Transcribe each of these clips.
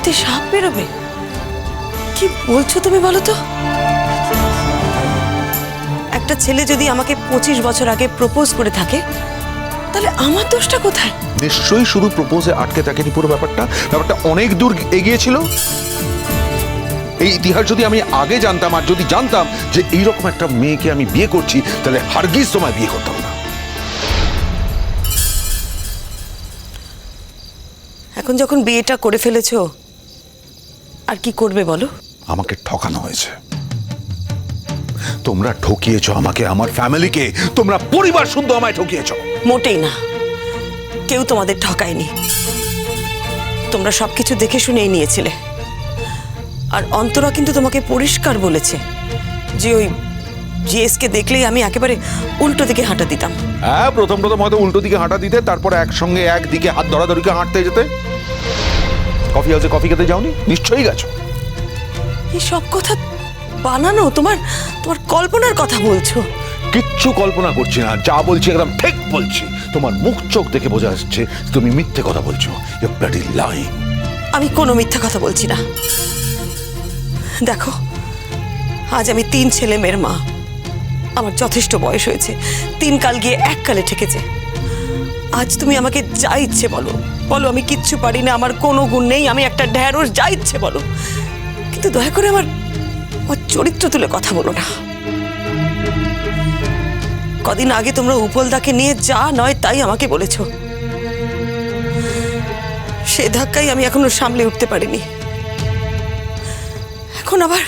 বাড়িতে সাপ বেরোবে? কি বলছো তুমি, বলো তো? একটা ছেলে যদি আমাকে 25 বছর আগে প্রপোজ করে থাকে, তাহলে আমার দোষটা কোথায়? নিশ্চয়ই শুধু প্রপোজে আটকে থাকেনি পুরো ব্যাপারটা অনেক দূর এগিয়েছিল। এই ইতিহাস যদি আমি আগে জানতাম, আর যদি জানতাম যে এইরকম একটা মেয়েকে আমি বিয়ে করছি, তাহলে হারগিজ তোমায় বিয়ে করতাম না। এখন যখন বিয়েটা করে ফেলেছো, আর কি করবে বলো? আমাকে ঠকানো হয়েছে, তোমরা ঠকিয়েছো আমাকে, আমার ফ্যামিলিকে, তোমরা পরিবার শুদ্ধ আমায় ঠকিয়েছো। মোটেই না, কেউ তোমাদের ঠকায়নি। তোমরা সবকিছু দেখে শুনেই নিয়েছিলে। আর অন্তরা কিন্তু তোমাকে পরিষ্কার বলেছে যে ওই জিএসকে দেখলেই আমি একেবারে উল্টো দিকে হাঁটা দিতাম। হ্যাঁ, প্রথম হয়তো উল্টো দিকে হাঁটা দিতে, তারপরে একসঙ্গে একদিকে হাত ধরাধরিকে হাঁটতে যেতে। কফি হাউসে কফি খেতে যাওনি? নিশ্চয়ই গেছো। এই সব কথা বানানো, তোমার কল্পনার কথা বলছো। কিচ্ছু কল্পনা করছি না, যা বলছি একদম ঠিক বলছি। তোমার মুখ চোখ দেখে বোঝা যাচ্ছে তুমি মিথ্যে কথা বলছো। You bloody lying. আমি কোনো মিথ্যা কথা বলছি না। দেখো, আজ আমি 3 ছেলে মেয়ের মা। আমার যথেষ্ট বয়স হয়েছে, 3 কাল গিয়ে 1 কালে ঠেকেছে। আজ তুমি আমাকে যা ইচ্ছে বলো বলো, আমি কিচ্ছু পারি না, আমার কোনো গুণ নেই, আমি একটা ঢ্যাঁড়স, যা ইচ্ছে বলো, কিন্তু দয়া করে আমার চরিত্র তুলে কথা বলো না। কদিন আগে তোমরা উপলদাকে নিয়ে যা নয় তাই আমাকে বলেছো। সে ধাক্কাই আমি এখনো সামলে উঠতে পারিনি। এখন আবার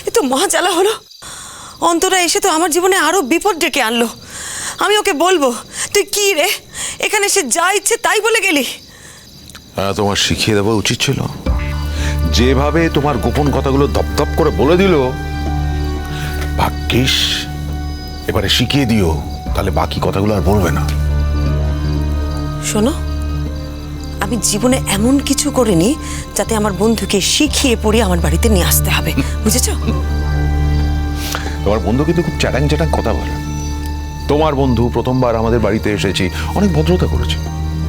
এ তো মহা জ্বালা হলো। অন্তরা এসে তো আমার জীবনে আরো বিপদ ডেকে আনলো। আমি ওকে বলবো, তুই কি রে, এখানে এসে যা ইচ্ছে তাই বলে গেলি? হ্যাঁ, তোমার শিখিয়ে দেওয়া উচিত ছিল। যেভাবে তোমার গোপন কথাগুলো দপদপ করে বলে দিল, ভাগ্যিস এবারে শিখিয়ে দিও, তাহলে বাকি কথাগুলো আর বলবে না। শোনো, আমি জীবনে এমন কিছু করিনি যাতে আমার বন্ধুকে শিখিয়ে পড়িয়ে আমার বাড়িতে নিয়ে আসতে হবে, বুঝেছো? তোমার বন্ধু কিন্তু খুব চ্যাটাং চ্যাটাং কথা বলে। তোমার বন্ধু প্রথমবার আমাদের বাড়িতে এসেছি, অনেক ভদ্রতা করেছি,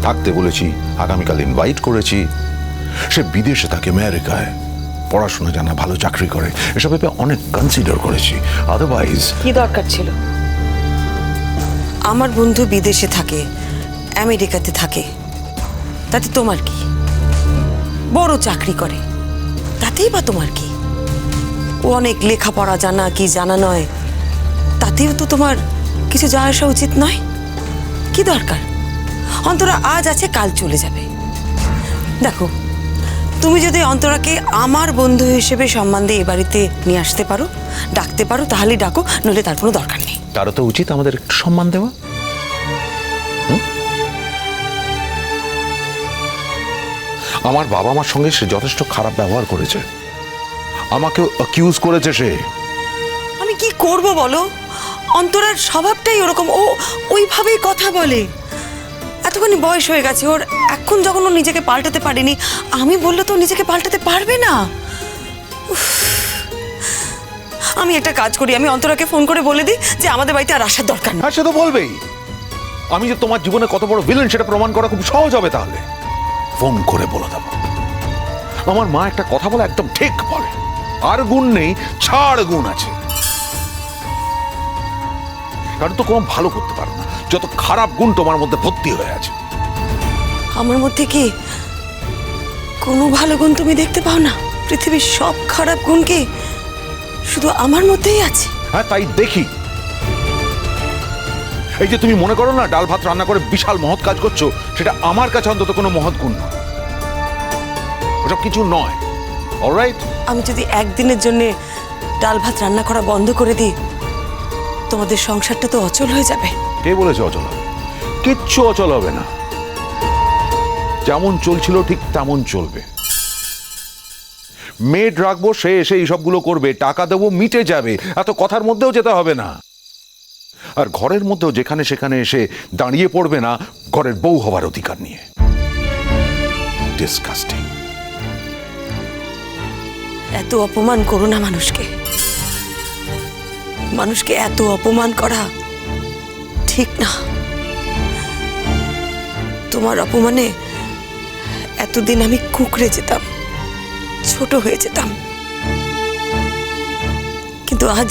থাকতে বলেছি, আগামীকাল ইনভাইট করেছি। সে বিদেশে থাকে, আমেরিকায় পড়াশোনা জানা, ভালো চাকরি করে, এসব ভেবে অনেক কনসিডার করেছি। আদারওয়াইজ কি দরকার ছিল? আমার বন্ধু বিদেশে থাকে, আমেরিকাতে থাকে, তাতে তোমার কি? বড় চাকরি করে, তাতেই বা তোমার কি? ও অনেক লেখাপড়া জানা কি জানা নয়, তাতেও তো তোমার কিছু যাওয়া আসা উচিত নয়। কি দরকার? অন্তরা আজ আছে, কাল চলে যাবে। দেখো, তুমি যদি অন্তরাকে আমার বন্ধু হিসেবে সম্মান দিয়ে এ বাড়িতে নিয়ে আসতে পারো, ডাকতে পারো, তাহলেই ডাকো, নইলে তার কোনো দরকার নেই। তারও তো উচিত আমাদের একটু সম্মান দেওয়া। আমার বাবা মার সঙ্গে সে যথেষ্ট খারাপ ব্যবহার করেছে, আমাকেও অ্যাকিউজ করেছে সে। আমি কি করব বলো? অন্তরার স্বভাবটাই ওরকম, ও ওইভাবেই কথা বলে। এতখানি বয়স হয়ে গেছে ওর, এখন যখন ও নিজেকে পাল্টাতে পারেনি, আমি বললে তো নিজেকে পাল্টাতে পারবে না। আমি একটা কাজ করি, আমি অন্তরাকে ফোন করে বলে দিই যে আমাদের বাড়িতে আর আসার দরকার নেই। হ্যাঁ, সে তো বলবেই। আমি যে তোমার জীবনে কত বড় ভিলেন সেটা প্রমাণ করা খুব সহজ হবে। তাহলে ফোন করে বলে দেবো। আমার মা একটা কথা বলে একদম ঠিক বলে, আর গুণ নেই, ছাড় গুণ আছে। কারণ তো কোনো ভালো করতে পারো না, যত খারাপ গুণ তোমার মধ্যে ভর্তি হয়ে আছে। আমার মধ্যে কি কোনো ভালো গুণ তুমি দেখতে পাও না? পৃথিবীর সব খারাপ গুণ কি শুধু আমার মধ্যেই আছে? হ্যাঁ, তাই দেখি। এই যে তুমি মনে করো না ডাল ভাত রান্না করে বিশাল মহৎ কাজ করছো, সেটা আমার কাছে অন্তত কোনো মহৎ গুণ না, ওসব কিছু নয়। অলরাইট, আমি যদি একদিনের জন্য ডাল ভাত রান্না করা বন্ধ করে দিই, তোমাদের সংসারটা তো অচল হয়ে যাবে। কে বলেছে অচল হবে? কিচ্ছু অচল হবে না, যেমন চলছিল ঠিক তেমন চলবে। মেড রাখবো, সে এসে এইসবগুলো করবে, টাকা দেবো, মিটে যাবে। এত কথার মধ্যেও যেতে হবে না। আর ঘরের মধ্যেও যেখানে সেখানে এসে দাঁড়িয়ে পড়বে না ঘরের বউ হবার অধিকার নিয়ে। ডিসকাস্টিং। এত অপমান করো না মানুষকে। মানুষকে এত অপমান করা ঠিক না। তোমার অপমানে এতদিন আমি কুঁকড়ে যেতাম, ছোট হয়ে যেতাম, কিন্তু আজ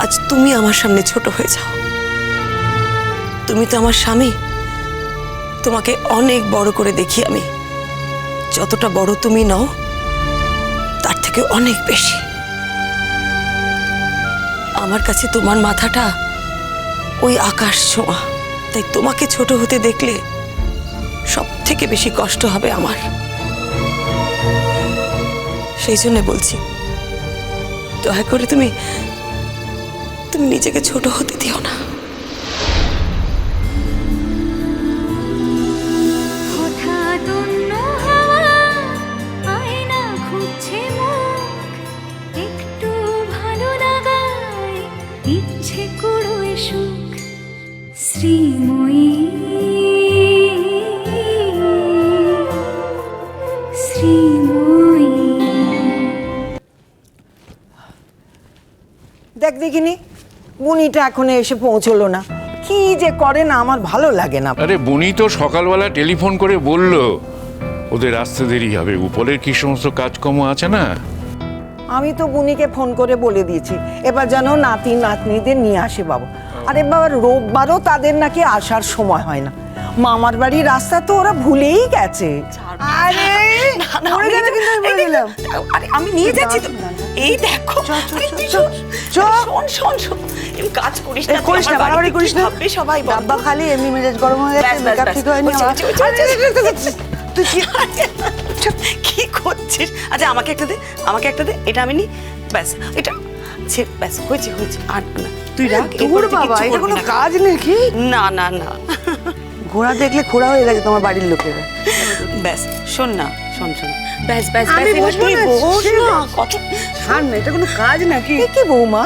আজ তুমি আমার সামনে ছোট হয়ে যাও। তুমি তো আমার স্বামী, তোমাকে অনেক বড় করে দেখি আমি। যতটা বড় তুমি নও, তার থেকে অনেক বেশি। আমার কাছে তোমার মাথাটা ওই আকাশ ছোঁয়া, তাই তোমাকে ছোট হতে দেখলে সব থেকে বেশি কষ্ট হবে আমার। সেই জন্য বলছি, দয়া করে তুমি নিজেকে ছোট হতে দিও না। হঠাৎ অন্য হাওয়া আয়না খুঁজছে মুখ, একটু ভালো লাগায় ইচ্ছে করো সুখ। শ্রীময়ী শ্রীময়ী। দেখ দেখিনি, বুনিটা এখনো এসে পৌঁছলো না। কি যে করে না, আমার ভালো লাগে না। আরে বুনি তো সকালবেলা টেলিফোন করে বলল ওদের আসতে দেরি হবে, উপলের কি সমস্ত কাজকর্ম আছে না। আমি তো বুনিকে ফোন করে বলে দিয়েছি এবার যেন নাতি নাতনিদের নিয়ে আসে বাবা। আর এবার রোববারও তাদের নাকি আসার সময় হয় না। মামার বাড়ির রাস্তা তো ওরা ভুলেই গেছে। আরে মরে যাবে কিন্তু, আমি বলে দিলাম। আরে আমি নিয়ে যাচ্ছি তো। এই দেখো, শোন শোন শোন, এই কাজ করিস না, করিস না, বাড়াবাড়ি করিস না। ভাববে সবাই বলবে। ডাব্বা খালি এমনি মেজাজ গরম হয়ে গেছে, মেকআপ ঠিক হয়নি। তুই কি করছিস? আচ্ছা আমাকে একটা দে, আমাকে একটা দে, এটা আমি নি। ব্যাস এটা ব্যাস হয়েছে হয়েছে, আর না তুই রাখ। দূর বাবা, এটা কোনো কাজ নাকি? না না না, ঘোড়া দেখলে খোড়া হয়ে গেছে তোমার বাড়ির লোকেরা। ব্যাস শোন না, শোন শোন, ব্যাস ব্যাস আমি ব্যাস, বসবো তুই না, বস না, কত ছাড় না, এটা কোনো কাজ নাকি? কি বৌমা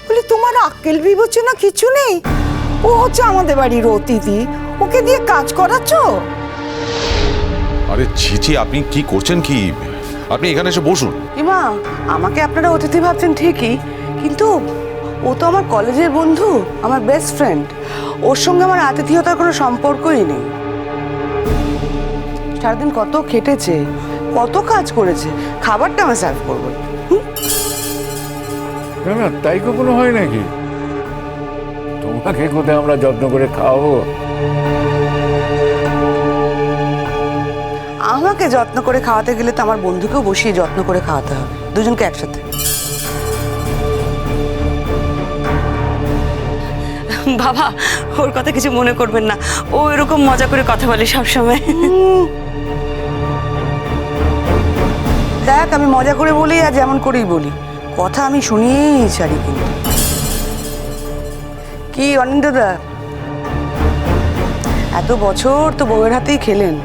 বলি, তোমার আক্কেল বিবেচনা কিছু নেই? ও হচ্ছে আমাদের বাড়ির অতিথি, ওকে দিয়ে কাজ করাচ্ছ? আরে ছিছি, আপনি কি করছেন কি? আপনি এখানে এসে বসুন। ইমা, আমাকে আপনারা অতিথি ভাবছেন ঠিকই, কিন্তু ও তো আমার কলেজের বন্ধু, আমার বেস্ট ফ্রেন্ড। ওর সঙ্গে আমার আতিথেয়তার কোনো সম্পর্কই নেই। সারাদিন কত খেটেছে, কত কাজ করেছে, খাবারটা আমি সার্ভ করবো। না না, তাই কখনো হয় নাকি? তোমাকে কোথায় আমরা যত্ন করে খাওয়াবো? আমাকে যত্ন করে খাওয়াতে গেলে তো আমার বন্ধুকেও বসিয়ে যত্ন করে খাওয়াতে হবে, দুজনকে একসাথে। বাবা, ওর কথা কিছু মনে করবেন না, ও এরকম মজা করে কথা বলে সবসময়। দেখ, আমি মজা করে বলি আর যেমন করেই বলি, কথা আমি শুনিয়েই ছাড়ি। কিন্তু কি অনিন্দদা, এত বছর তো বউয়ের হাতেই খেলেন,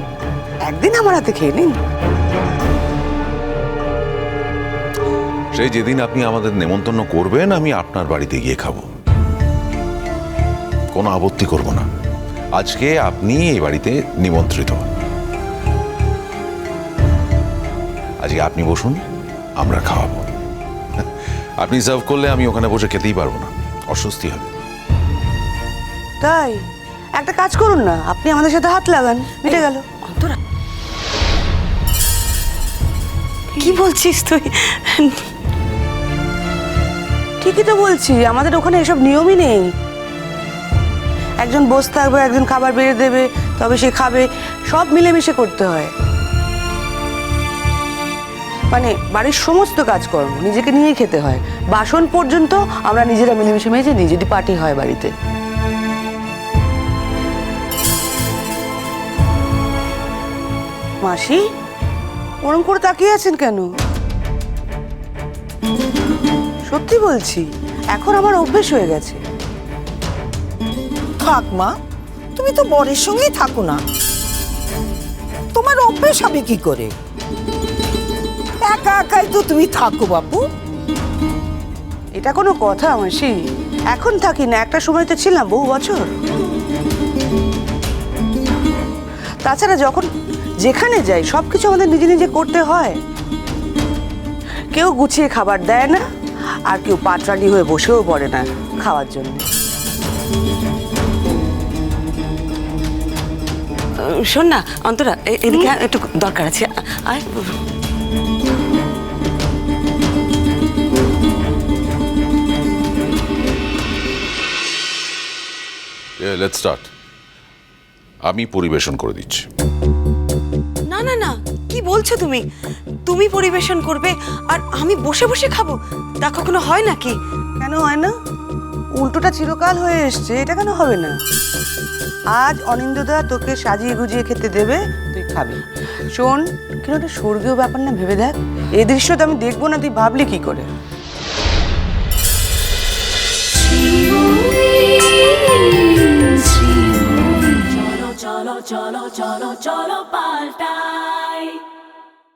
একদিন আমার হাতে খেয়ে নিন। সেই যেদিন আপনি আমাদের নেমন্তন্ন করবেন, আমি আপনার বাড়িতে গিয়ে খাবো, কোনো আপত্তি করব না। আজকে আপনি এই বাড়িতে নিমন্ত্রিত। আজকে আপনি বসুন, আমরা খাওয়াবো। আপনি সার্ভ করলে আমি ওখানে বসে খেতেই পারবো না, অস্বস্তি হবে। তাই একটা কাজ করুন না, আপনি আমাদের সাথে হাত লাগান, মিটে গেল। অন্তরা, কি বলছিস তুই? ঠিকই তো বলছি, আমাদের ওখানে এসব নিয়মই নেই। একজন বসে থাকবে, একজন খাবার বেড়ে দেবে, তবে সে খাবে, সব মিলেমিশে করতে হয়। মানে বাড়ির সমস্ত কাজকর্ম নিজেকে নিয়েই খেতে হয়, বাসন পর্যন্ত আমরা নিজেরা মিলেমিশে মেজে নিই যদি পার্টি হয় বাড়িতে। মাসি, ওরম করে তাকিয়ে আছেন কেন? সত্যি বলছি, এখন আমার অভ্যেস হয়ে গেছে। থাক মা, তুমি তো বরের সঙ্গেই থাকো না, তোমার অভ্যেস হবে কি করে? একা একাই তো তুমি থাকো বাপু। এটা কোনো কথা মাসি? এখন থাকি না, একটা সময় তো ছিলাম, বহু বছর। তাছাড়া যখন যেখানে যাই সবকিছু আমাদের নিজে নিজে করতে হয়। কেউ গুছিয়ে খাবার দেয় না, আর কেউ পাটরানি হয়ে বসেও পড়ে না খাওয়ার জন্য। শোন না অন্তরা, এদিকে আয়, একটু দরকার আছে, আয়। Let's start. আমি পরিবেশন করে দিচ্ছি। না না না, কি বলছো তুমি? তুমি পরিবেশন করবে আর আমি বসে বসে খাবো? তা কখনো হয় নাকি? কেন হয় না? উল্টোটা চিরকাল হয়ে এসছে, এটা কেন হবে না? আজ অনিন্দদা তোকে সাজিয়ে গুজিয়ে খেতে দেবে, তুই খাবি। শোন, কেন একটা স্বর্গীয় ব্যাপার না, ভেবে দেখ। এই দৃশ্য তো আমি দেখবো না, তুই ভাবলি কি করে? চলো চলো চলো চলো চলো পাল্টাই